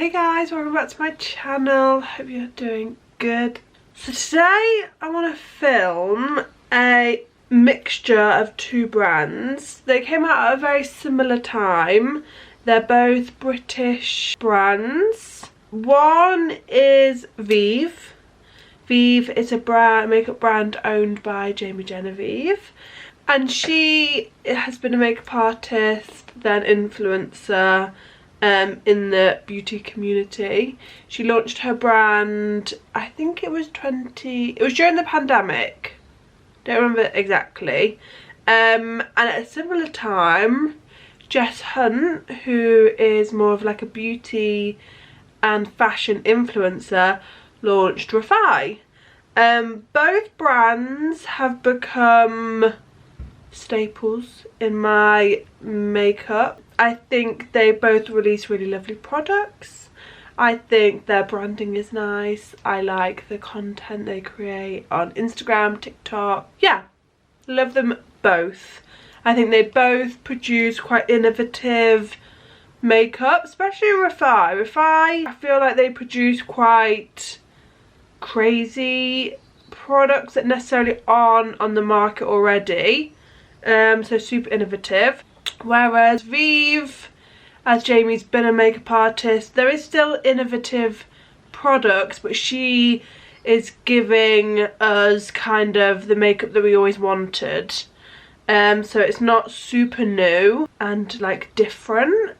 Hey guys, welcome back to my channel. Hope you're doing good. So today I want to film a mixture of two brands. They came out at a very similar time. They're both British brands. One is Vieve. Vieve is a makeup brand owned by Jamie Genevieve, and she has been a makeup artist, then influencer in the beauty community. She launched her brand, I think it was during the pandemic, don't remember exactly, and at a similar time Jess Hunt, who is more of like a beauty and fashion influencer, launched REFY. Both brands have become staples in my makeup. I think they both release really lovely products. I think their branding is nice. I like the content they create on Instagram, TikTok. Yeah, love them both. I think they both produce quite innovative makeup, especially REFY. REFY, I feel like they produce quite crazy products that necessarily aren't on the market already. So super innovative. Whereas Vieve, as Jamie's been a makeup artist, there is still innovative products, but she is giving us kind of the makeup that we always wanted. So it's not super new and like different,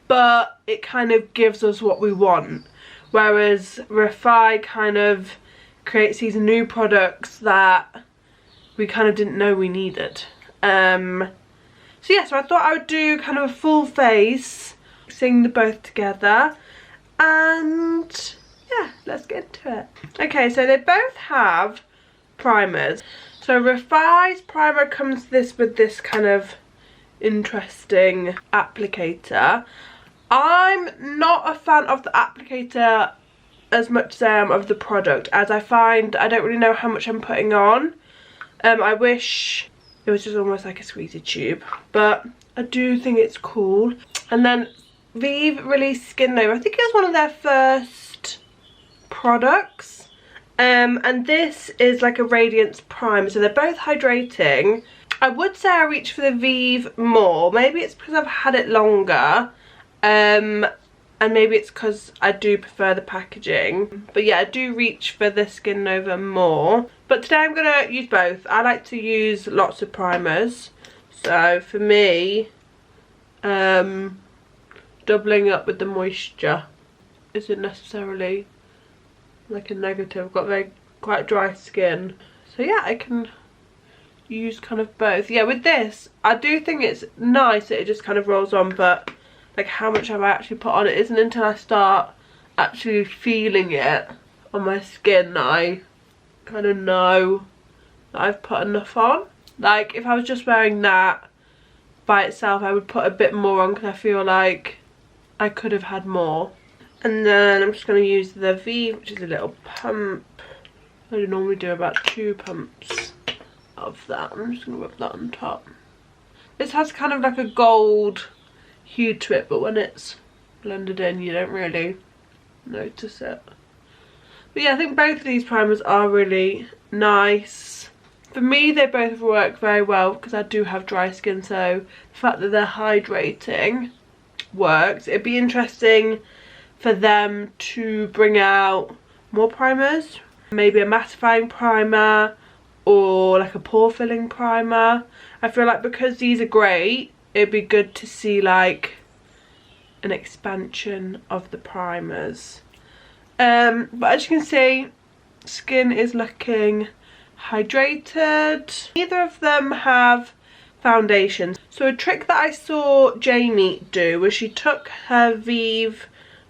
but it kind of gives us what we want. Whereas REFY kind of creates these new products that we kind of didn't know we needed. So yeah, so I thought I would do kind of a full face, sing the both together, and yeah, let's get into it. Okay, so they both have primers. So REFY's primer comes with this kind of interesting applicator. I'm not a fan of the applicator as much as I am of the product, as I find I don't really know how much I'm putting on. I wish it was just almost like a squeezy tube, but I do think it's cool. And then Vieve released Skin Nova. I think it was one of their first products. And this is like a Radiance primer, so they're both hydrating. I would say I reach for the Vieve more. Maybe it's because I've had it longer. And maybe it's because I do prefer the packaging. But yeah, I do reach for the Skin Nova more. But today I'm going to use both. I like to use lots of primers. So for me, doubling up with the moisture isn't necessarily like a negative. I've got quite dry skin. So yeah, I can use kind of both. Yeah, with this, I do think it's nice that it just kind of rolls on, but like how much have I actually put on it isn't until I start actually feeling it on my skin that I kind of know that I've put enough on. Like if I was just wearing that by itself, I would put a bit more on because I feel like I could have had more. And then I'm just going to use the Vieve, which is a little pump. I normally do about 2 pumps of that. I'm just going to rub that on top. This has kind of like a gold hue to it, but when it's blended in you don't really notice it. But yeah, I think both of these primers are really nice. For me, they both work very well because I do have dry skin, so the fact that they're hydrating works. It'd be interesting for them to bring out more primers, maybe a mattifying primer or like a pore filling primer. I feel like because these are great, it'd be good to see like an expansion of the primers. But as you can see, skin is looking hydrated. Neither of them have foundation. So a trick that I saw Jamie do was she took her Vieve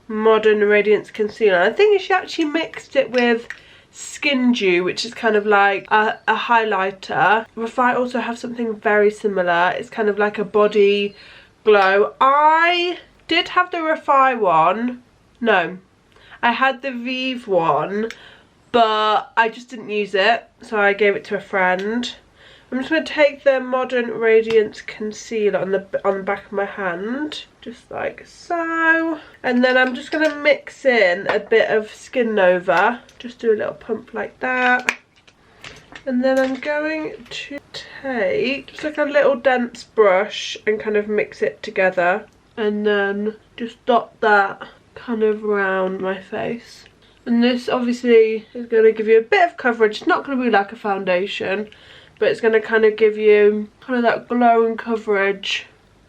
Modern Radiance Concealer. I think she actually mixed it with Skin Dew, which is kind of like a highlighter. REFY also have something very similar. It's kind of like a body glow. I did have the REFY one. No, I had the Vieve one, but I just didn't use it, so I gave it to a friend. I'm just going to take the Modern Radiance Concealer on the back of my hand, just like so. And then I'm just going to mix in a bit of Skin Nova, just do a little pump like that. And then I'm going to take just like a little dense brush and kind of mix it together. And then just dot that kind of around my face. And this obviously is going to give you a bit of coverage. It's not going to be like a foundation, but it's going to kind of give you kind of that glow and coverage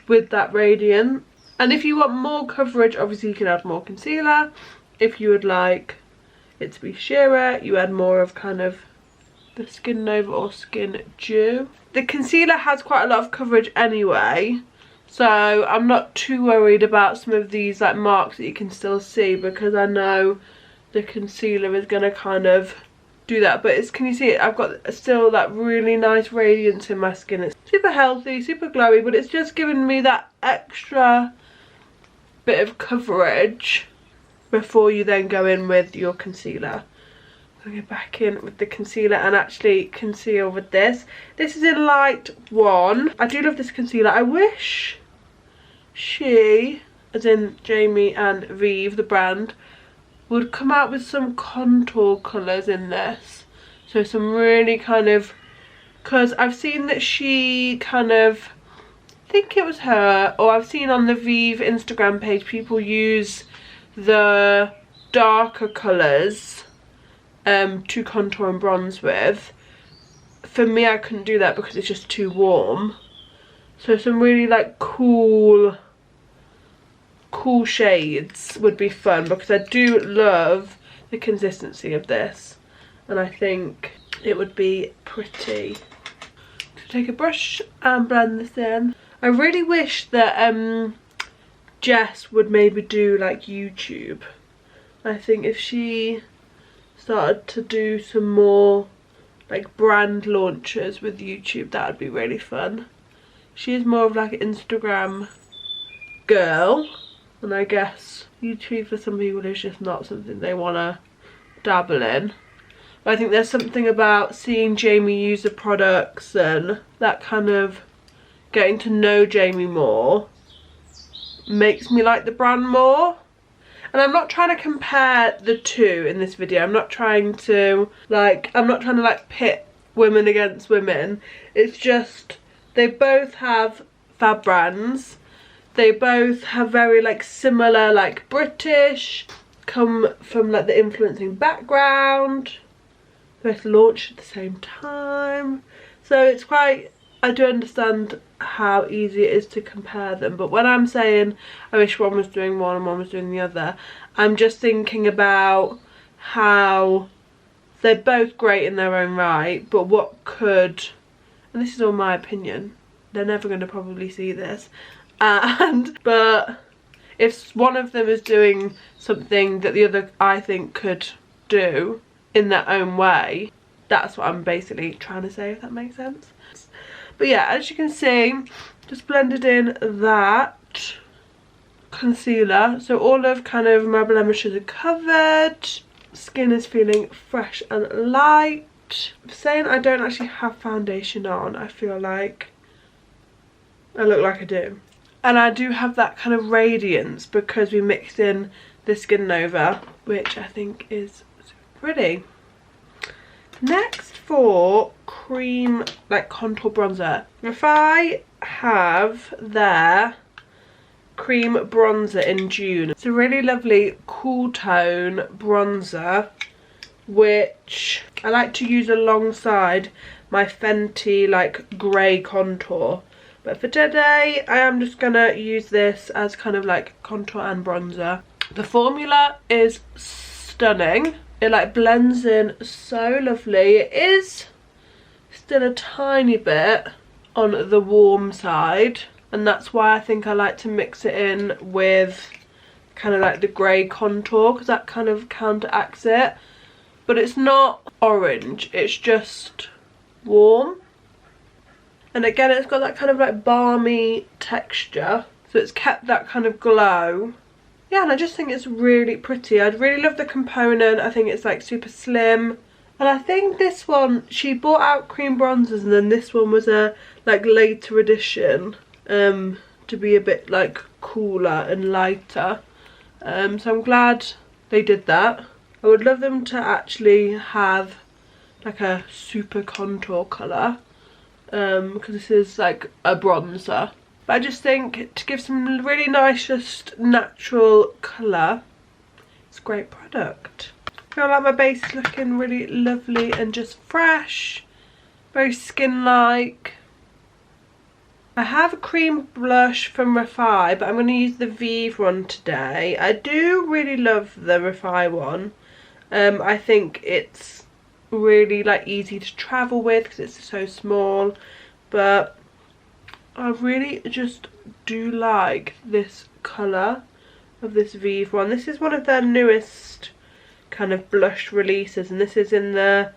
with that radiance. And if you want more coverage, obviously you can add more concealer. If you would like it to be sheerer, you add more of kind of the Skin Nova or Skin Dew. The concealer has quite a lot of coverage anyway, so I'm not too worried about some of these like marks that you can still see, because I know the concealer is going to kind of do that. But it's, can you see it? I've got still that really nice radiance in my skin. It's super healthy, super glowy, but it's just giving me that extra bit of coverage before you then go in with your concealer. I'll go back in with the concealer and actually conceal with this. This is in light 1. I do love this concealer. I wish she, as in Jamie and Vieve, the brand, would come out with some contour colours in this. So some really kind of, because I've seen that she kind of, I think it was her, or I've seen on the Vieve Instagram page people use the darker colours to contour and bronze with. For me, I couldn't do that because it's just too warm. So some really like cool shades would be fun, because I do love the consistency of this, and I think it would be pretty. So take a brush and blend this in. I really wish that Jess would maybe do like YouTube. I think if she started to do some more like brand launches with YouTube, that would be really fun. She is more of like an Instagram girl, and I guess YouTube for some people is just not something they want to dabble in. But I think there's something about seeing Jamie use the products and that kind of getting to know Jamie more makes me like the brand more. And I'm not trying to compare the two in this video. I'm not trying to like pit women against women. It's just they both have fab brands. They both have very like similar, like British, come from like the influencing background. Both launched at the same time. So it's quite, I do understand how easy it is to compare them, but when I'm saying I wish one was doing one and one was doing the other, I'm just thinking about how they're both great in their own right, but what could, and this is all my opinion, they're never going to probably see this, but if one of them is doing something that the other I think could do in their own way, that's what I'm basically trying to say, if that makes sense. But yeah, as you can see, just blended in that concealer. So all of kind of my blemishes are covered. Skin is feeling fresh and light. Saying I don't actually have foundation on, I feel like I look like I do. And I do have that kind of radiance because we mixed in the Skin Nova, which I think is super pretty. Next, for cream like contour bronzer, if I have their cream bronzer in Dune, it's a really lovely cool tone bronzer which I like to use alongside my Fenty like grey contour, but for today I am just gonna use this as kind of like contour and bronzer. The formula is stunning. It like blends in so lovely. It is still a tiny bit on the warm side, and that's why I think I like to mix it in with kind of like the grey contour, because that kind of counteracts it. But it's not orange, it's just warm. And again, it's got that kind of like balmy texture, so it's kept that kind of glow. Yeah, and I just think it's really pretty. I really love the component. I think it's like super slim And I think this one, she brought out cream bronzers and then this one was a like later edition to be a bit like cooler and lighter. So I'm glad they did that. I would love them to actually have like a super contour colour because this is like a bronzer. But I just think to give some really nice just natural colour, it's a great product. I feel like my base is looking really lovely and just fresh, very skin-like. I have a cream blush from Refy, but I'm going to use the Vieve one today. I do really love the Refy one. I think it's really like easy to travel with because it's so small, but I really just do like this colour of this Vieve one. This is one of their newest kind of blush releases, and this is in the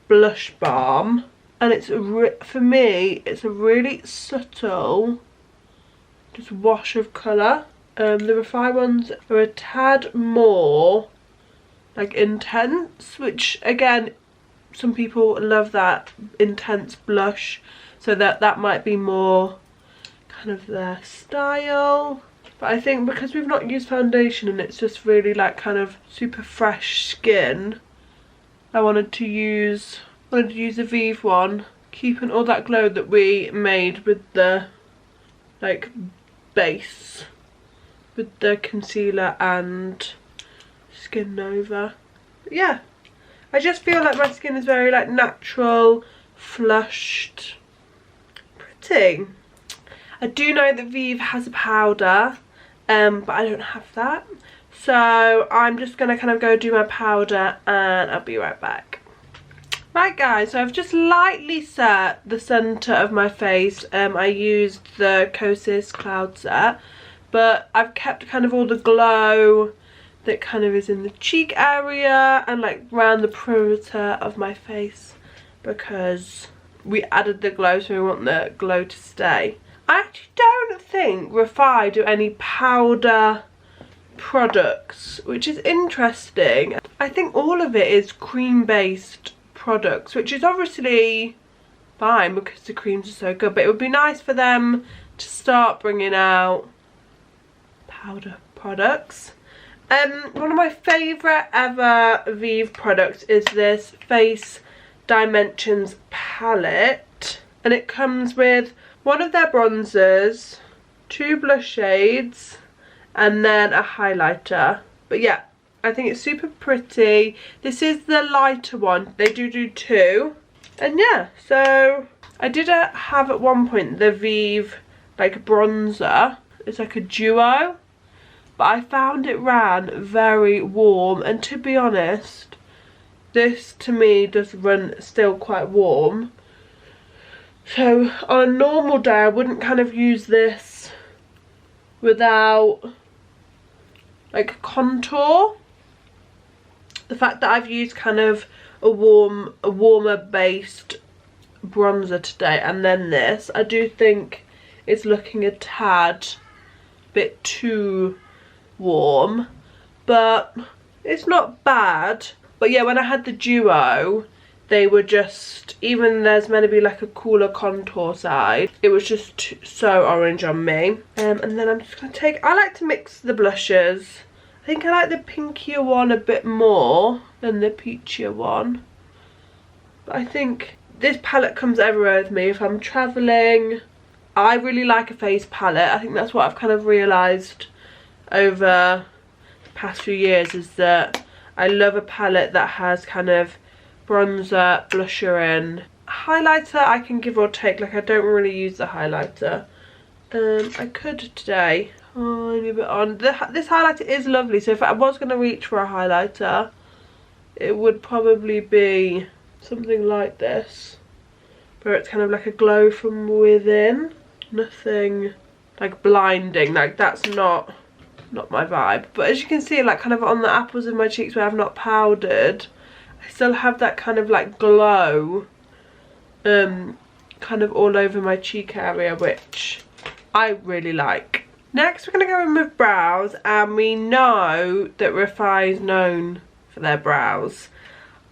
blush balm, and it's for me it's a really subtle just wash of colour. The Refy ones are a tad more like intense, which again some people love that intense blush, so that might be more kind of their style. But I think because we've not used foundation and it's just really like kind of super fresh skin, I wanted to use the Vieve one, keeping all that glow that we made with the like base, with the concealer and Skin Nova. But yeah, I just feel like my skin is very like natural, flushed, pretty. I do know that Vieve has a powder, but I don't have that. So I'm just going to kind of go do my powder and I'll be right back. Right guys, so I've just lightly set the centre of my face. I used the Kosas Cloud Set, but I've kept kind of all the glow that kind of is in the cheek area and like around the perimeter of my face, because we added the glow, so we want the glow to stay. I actually don't think Refy do any powder products, which is interesting. I think all of it is cream based products, which is obviously fine because the creams are so good, but it would be nice for them to start bringing out powder products. One of my favourite ever Vieve products is this Face Dimensions palette, and it comes with one of their bronzers, 2 blush shades, and then a highlighter. But yeah, I think it's super pretty. This is the lighter one. They do 2. And yeah, so I did have at one point the Vieve like bronzer. It's like a duo, but I found it ran very warm, and to be honest, this to me does run still quite warm. So on a normal day I wouldn't kind of use this without like contour. The fact that I've used kind of a warmer based bronzer today and then this, I do think it's looking a tad bit too warm, but it's not bad. But yeah, when I had the duo, they were just, even there's meant to be like a cooler contour side, it was just so orange on me. And then I'm just going to take, I like to mix the blushes. I think I like the pinkier one a bit more than the peachier one. But I think this palette comes everywhere with me. If I'm travelling, I really like a face palette. I think that's what I've kind of realised over the past few years, is that I love a palette that has kind of bronzer, blusher in. Highlighter I can give or take, like I don't really use the highlighter. I could today, tiny bit on. This highlighter is lovely, so if I was going to reach for a highlighter, it would probably be something like this, where it's kind of like a glow from within. Nothing like blinding, like that's not my vibe. But as you can see, like kind of on the apples of my cheeks where I've not powdered, I still have that kind of like glow kind of all over my cheek area, which I really like. Next we're going to go in with brows, and we know that Refy is known for their brows.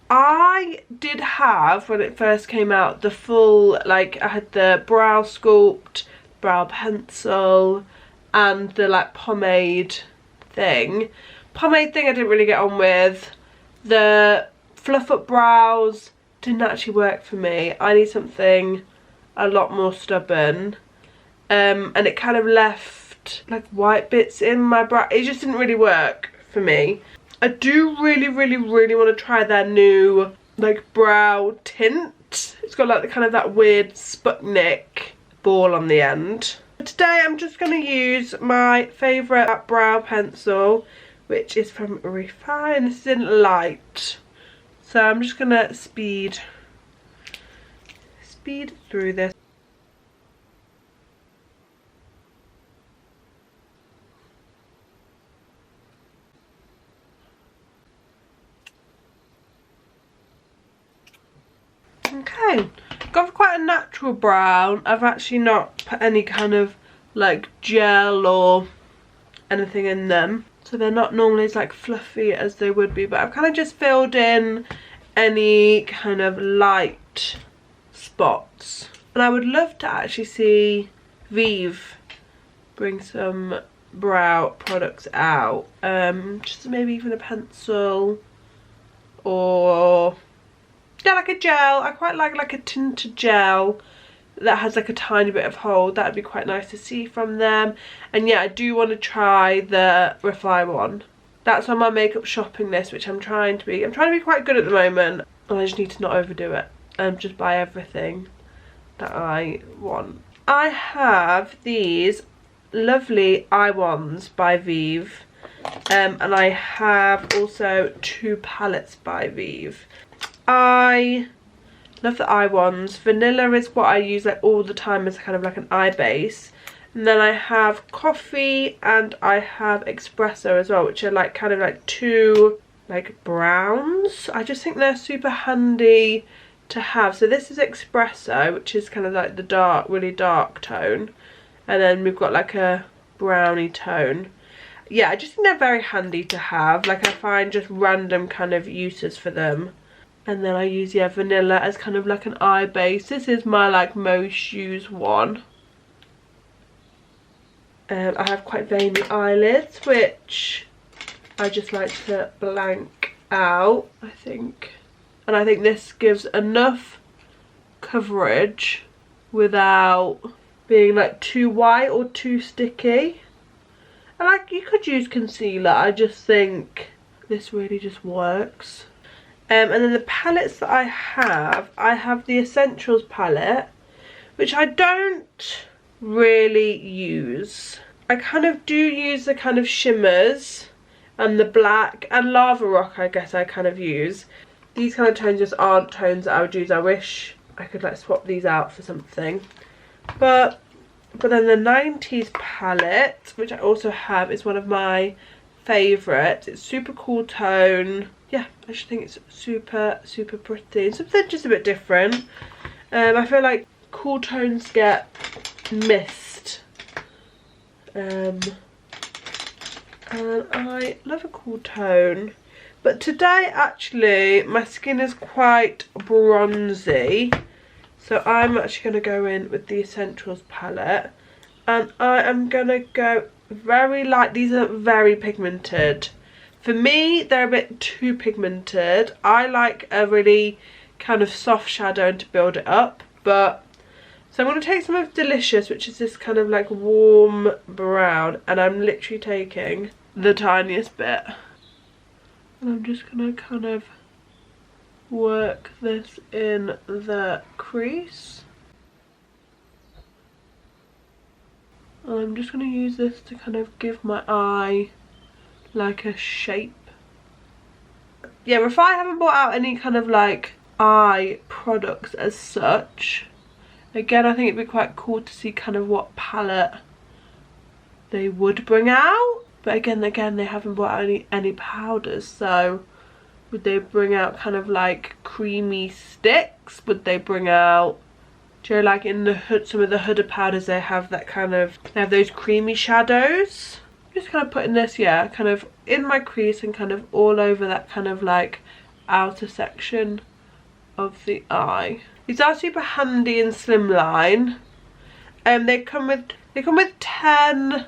I did have, when it first came out, the full, like, I had the brow sculpt, brow pencil, and the, like, pomade thing. Pomade thing I didn't really get on with. The fluff up brows didn't actually work for me. I need something a lot more stubborn. And it kind of left, like, white bits in my brow. It just didn't really work for me. I do really want to try their new, like, brow tint. It's got, like, the kind of that weird Sputnik ball on the end. Today I'm just going to use my favourite brow pencil, which is from Refi, and this is in light. So I'm just going to speed through this. Okay, gone for quite a natural brown. I've actually not put any kind of like gel or anything in them, so they're not normally as like fluffy as they would be, but I've kind of just filled in any kind of light spots. And I would love to actually see Vieve bring some brow products out, just maybe even a pencil or yeah, like a gel. I quite like a tinted gel that has like a tiny bit of hold. That would be quite nice to see from them. And yeah, I do want to try the Refi one. That's on my makeup shopping list, which I'm trying to be quite good at the moment. And I just need to not overdo it and just buy everything that I want. I have these lovely eye wands by Vieve, and I have also 2 palettes by Vieve. I love the eye wands. Vanilla is what I use like all the time as kind of like an eye base. And then I have coffee and I have espresso as well, which are like kind of like 2 like browns. I just think they're super handy to have. So this is espresso, which is kind of like the dark, really dark tone. And then we've got like a browny tone. Yeah, I just think they're very handy to have. Like I find just random kind of uses for them. And then I use, yeah, vanilla as kind of like an eye base. This is my like most used one. I have quite veiny eyelids, which I just like to blank out, I think. And I think this gives enough coverage without being like too white or too sticky. And like you could use concealer, I just think this really just works. And then the palettes that I have the Essentials palette, which I don't really use. I kind of do use the kind of shimmers and the black and Lava Rock, I guess I kind of use. These kind of tones just aren't tones that I would use. I wish I could like swap these out for something. But then the 90s palette, which I also have, is one of my favourites. It's super cool tone. Yeah, I just think it's super pretty. Something just a bit different. I feel like cool tones get missed. And I love a cool tone. But today actually my skin is quite bronzy. So I'm actually going to go in with the Essentials palette. And I am going to go very light. These are very pigmented. For me, they're a bit too pigmented. I like a really kind of soft shadow to build it up. But so I'm going to take some of Delicious, which is this kind of like warm brown. And I'm literally taking the tiniest bit. And I'm just going to kind of work this in the crease. And I'm just going to use this to kind of give my eye like a shape. Yeah, if I haven't bought out any kind of like eye products as such, again I think it'd be quite cool to see kind of what palette they would bring out. But again they haven't bought out any powders, so would they bring out kind of like creamy sticks? Would they bring out, do you know, like in the hood, some of the Huda powders, they have that kind of, they have those creamy shadows. Just kind of putting this, yeah, kind of in my crease and kind of all over that kind of like outer section of the eye. These are super handy and slimline. They come with 10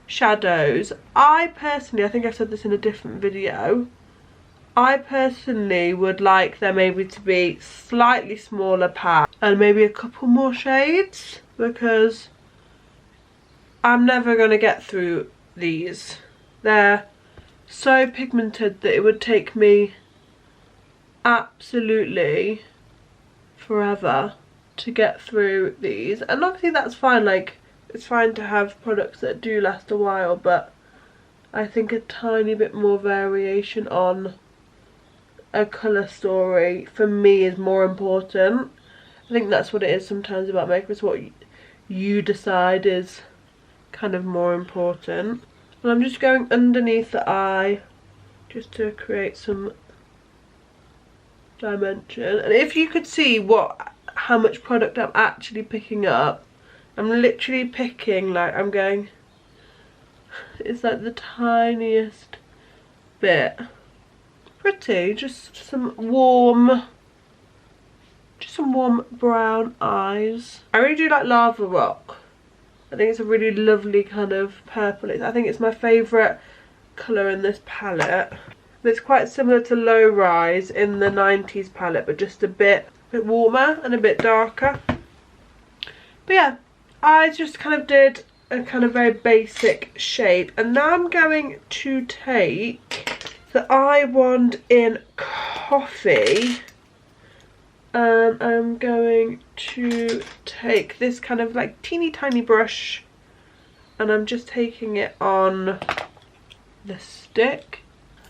shadows. I personally, I think I said this in a different video, I personally would like there maybe to be slightly smaller pack and maybe a couple more shades, because I'm never going to get through these. They're so pigmented that it would take me absolutely forever to get through these. And obviously that's fine, like it's fine to have products that do last a while, but I think a tiny bit more variation on a colour story for me is more important. I think that's what it is sometimes about makeup, is what you decide is kind of more important. And I'm just going underneath the eye just to create some dimension. And if you could see how much product I'm actually picking up, I'm literally picking, like I'm going, it's like the tiniest bit. Pretty, just some warm brown eyes. I really do like Lava Rock. I think it's a really lovely kind of purple. I think it's my favourite colour in this palette. It's quite similar to Low Rise in the 90s palette, but just a bit warmer and a bit darker. But yeah, I just kind of did a kind of very basic shape, and now I'm going to take the eye wand in Coffee, and I'm going to take this kind of like teeny tiny brush, and I'm just taking it on the stick,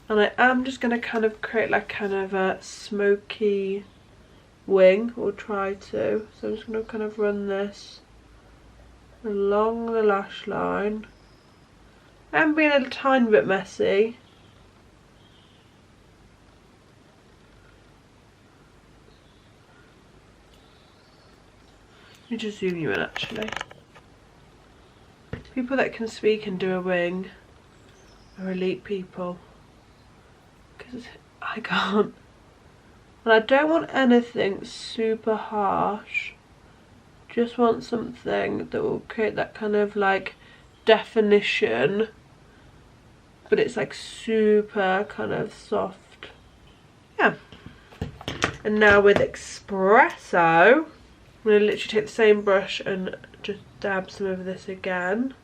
and I am just going to kind of create like kind of a smoky wing, or try to. So I'm just going to kind of run this along the lash line. I'm being a tiny bit messy. Let me just zoom you in actually. People that can speak and do a wing are elite people, because I can't. And I don't want anything super harsh. Just want something that will create that kind of like definition, but it's like super kind of soft. Yeah. And now with Espresso, I'm going to literally take the same brush and just dab some of this again.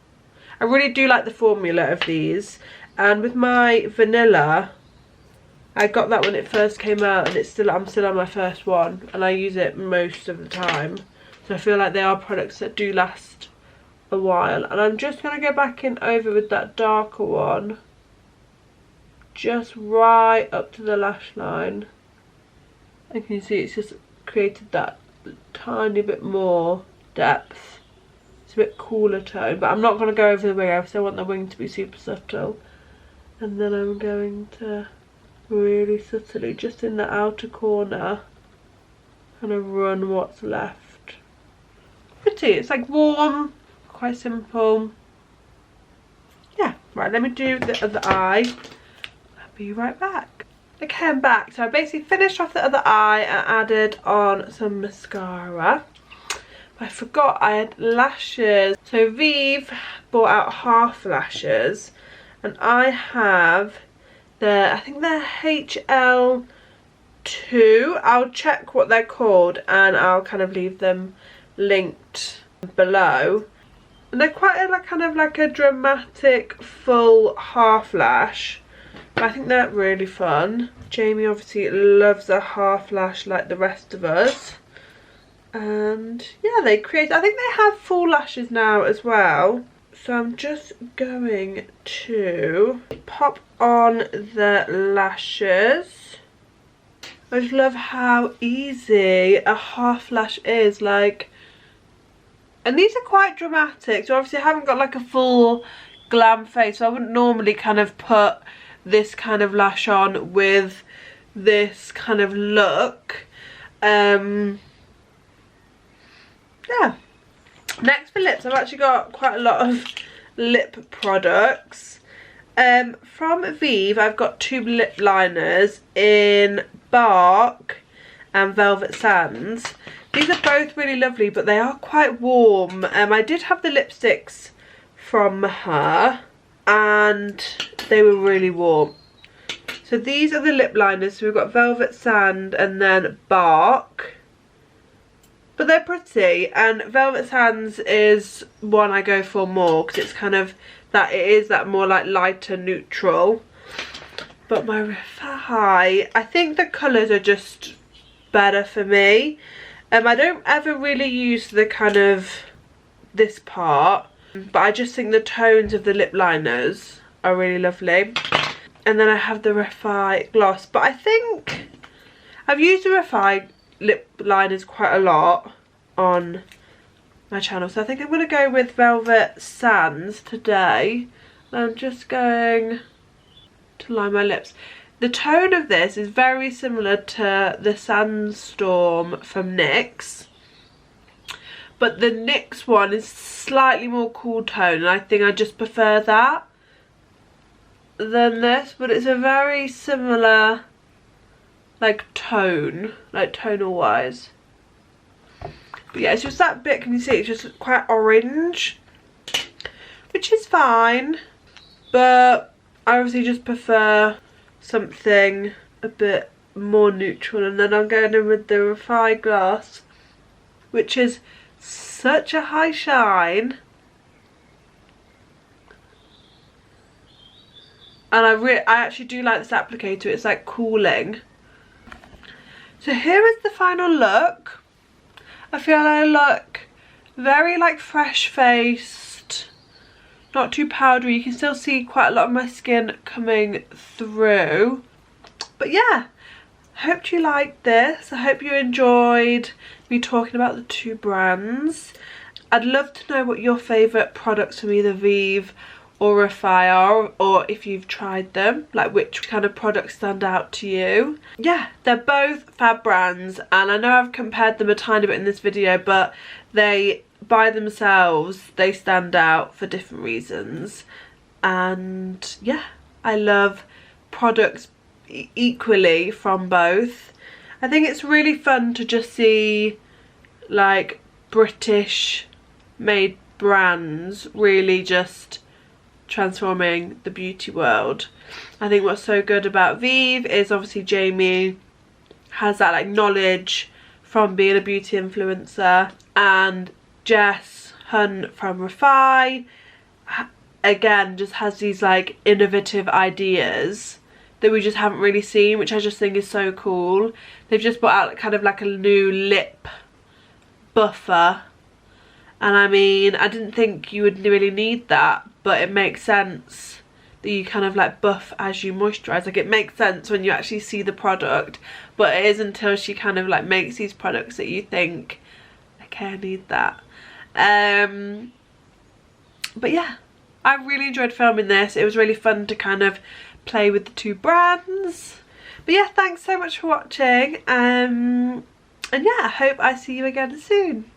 I really do like the formula of these, and with my vanilla, I got that when it first came out, and I'm still on my first one, and I use it most of the time. So I feel like they are products that do last a while. And I'm just going to go back in over with that darker one, just right up to the lash line. And can you see it's just created that tiny bit more depth. It's a bit cooler tone, but I'm not going to go over the wing because I want the wing to be super subtle. And then I'm going to really subtly, just in the outer corner, kind of run what's left. Pretty, it's like warm, quite simple. Yeah, right, let me do the other eye. I'll be right back. Okay, I'm back. So I basically finished off the other eye and added on some mascara. But I forgot I had lashes. So Vieve bought out half lashes, and I have I think they're HL2. I'll check what they're called and I'll kind of leave them linked below. And they're quite kind of like a dramatic full half lash, but I think they're really fun. Jamie obviously loves a half lash like the rest of us, and yeah, I think they have full lashes now as well. So I'm just going to pop on the lashes. I just love how easy a half lash is, like, and these are quite dramatic. So obviously I haven't got like a full glam face, so I wouldn't normally kind of put this kind of lash on with this kind of look. Yeah. Next for lips, I've actually got quite a lot of lip products. From Vieve, I've got 2 lip liners in Bark and Velvet Sands. These are both really lovely, but they are quite warm. I did have the lipsticks from her, and they were really warm. So these are the lip liners. So we've got Velvet Sand and then Bark. But they're pretty, and Velvet Sands is one I go for more because it's kind of that, it is that more like lighter neutral. But my Refi, I think the colours are just better for me. I don't ever really use the kind of this part, but I just think the tones of the lip liners are really lovely. And then I have the Refi gloss, but I think I've used the Refi lip liners quite a lot on my channel, so I think I'm going to go with Velvet Sands today. I'm just going to line my lips. The tone of this is very similar to the Sandstorm from NYX, but the NYX one is slightly more cool tone, and I think I just prefer that than this, but it's a very similar like tone, like tonal wise. But yeah, it's just that bit, can you see, it's just quite orange, which is fine, but I obviously just prefer something a bit more neutral. And then I'm going in with the Refi Gloss, which is such a high shine, and I actually do like this applicator. It's like cooling. So here is the final look. I feel I look very like fresh faced, not too powdery. You can still see quite a lot of my skin coming through. But yeah, hope you liked this. I hope you enjoyed me talking about the 2 brands. I'd love to know what your favourite products from either Vieve or Refi are, or if you've tried them, like which kind of products stand out to you. Yeah, they're both fab brands, and I know I've compared them a tiny bit in this video, but they by themselves, they stand out for different reasons. And yeah, I love products equally from both. I think it's really fun to just see like British made brands really just transforming the beauty world. I think what's so good about Vieve is obviously Jamie has that like knowledge from being a beauty influencer, and Jess Hunt from Refi again just has these like innovative ideas that we just haven't really seen, which I just think is so cool. They've just brought out kind of like a new lip buffer, and I mean, I didn't think you would really need that, but it makes sense that you kind of like buff as you moisturize. Like, it makes sense when you actually see the product, but it is until she kind of like makes these products that you think, okay, I need that. But yeah, I really enjoyed filming this. It was really fun to kind of play with the 2 brands. But yeah, thanks so much for watching, and yeah, I hope I see you again soon.